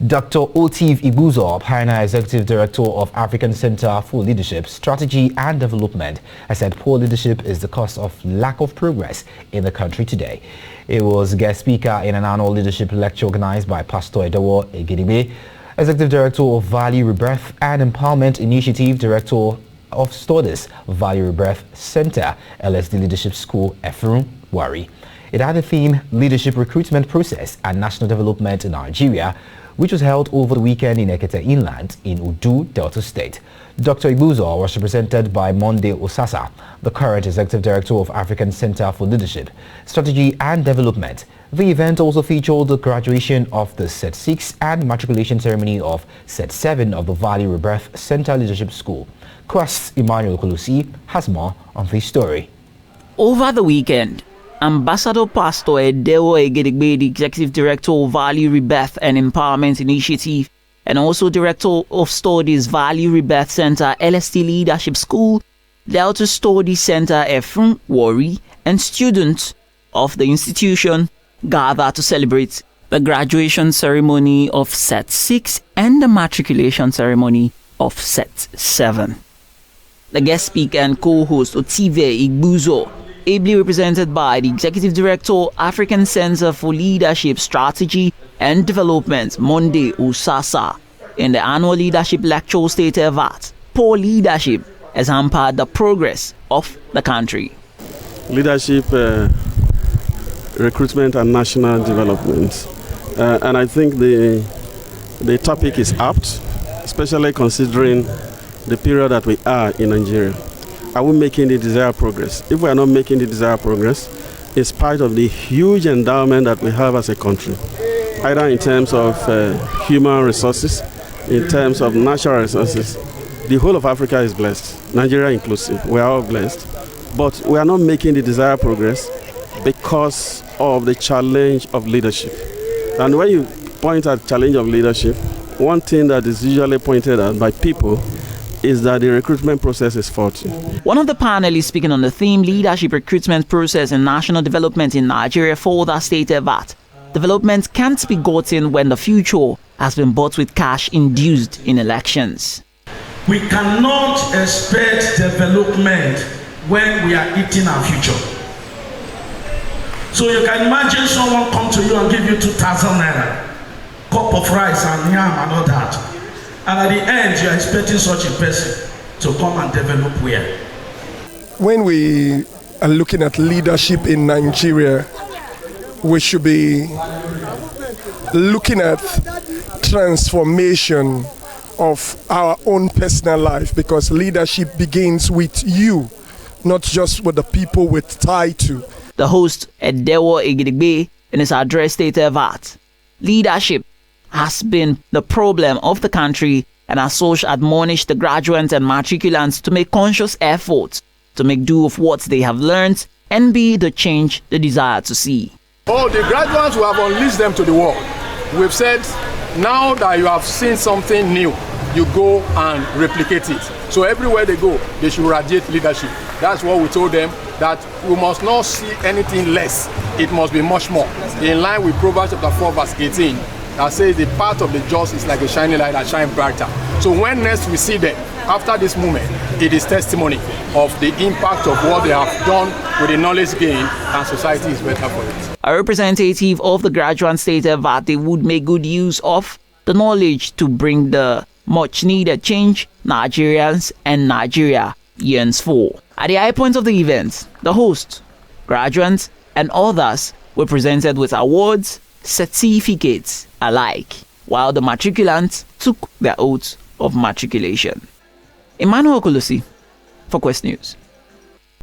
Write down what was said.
Dr. Otiv Igbuzo, Pioneer Executive Director of African Center for Leadership, Strategy and Development, has said poor leadership is the cause of lack of progress in the country today. He was guest speaker in an annual leadership lecture organized by Pastor Ekete, Executive Director of Value Rebirth and Empowerment Initiative, Director of Studies, Value Rebirth-Centre, Ellis Leadership School, Effurun-Warri. It had the theme Leadership Recruitment Process and National Development in Nigeria, which was held over the weekend in Ekete Inland in Niger Delta State. Dr. Igbuzo was represented by Monday Osasa, the current Executive Director of African Center for Leadership, Strategy and Development. The event also featured the graduation of the Set6 and matriculation ceremony of Set7 of the Value Rebirth-Centre Leadership School. Quest's Emmanuel Kolusi has more on this story. Over the weekend, Ambassador Pastor Ekete, the Executive Director of Value Rebirth and Empowerment Initiative and also Director of Studies Value Rebirth-Centre LST Leadership School, Delta Studies Center Effurun-Warri, and students of the institution gathered to celebrate the graduation ceremony of Set 6 and the matriculation ceremony of Set 7. The guest speaker and co-host Otiv Igbuzo, ably represented by the Executive Director, African Center for Leadership, Strategy and Development, Monday Osasa, in the annual leadership lecture stated that poor leadership has hampered the progress of the country. Leadership, recruitment and national development. And I think the topic is apt, especially considering the period that we are in Nigeria. Are we making the desired progress? If we are not making the desired progress, in spite of the huge endowment that we have as a country, either in terms of human resources, in terms of natural resources, the whole of Africa is blessed, Nigeria inclusive. We are all blessed. But we are not making the desired progress because of the challenge of leadership. And when you point at challenge of leadership, one thing that is usually pointed at by people is that the recruitment process is faulty. One of the panelists speaking on the theme Leadership Recruitment Process and National Development in Nigeria further stated that development can't be gotten when the future has been bought with cash induced in elections. We cannot expect development when we are eating our future. So you can imagine someone come to you and give you 2,000 naira, cup of rice and yam and all that. And at the end, you are expecting such a person to come and develop where? When we are looking at leadership in Nigeria, we should be looking at transformation of our own personal life, because leadership begins with you, not just with the people with title. The host, Ekete, in his address stated that leadership has been the problem of the country, and as such admonished the graduates and matriculants to make conscious efforts to make do of what they have learned and be the change they desire to see. Oh, the graduates, we have unleashed them to the world. We've said, now that you have seen something new, you go and replicate it. So everywhere they go, they should radiate leadership. That's what we told them, that we must not see anything less. It must be much more. In line with Proverbs chapter 4 verse 18, that says the path of the just is like a shining light that shines brighter. So when next we see them, after this moment, it is testimony of the impact of what they have done with the knowledge gained, and society is better for it. A representative of the graduates stated that they would make good use of the knowledge to bring the much needed change Nigerians and Nigeria yearns for. At the high point of the event, the host, graduates, and others were presented with awards, certificates alike, while the matriculants took their oath of matriculation. Emmanuel Kolusi for Quest News.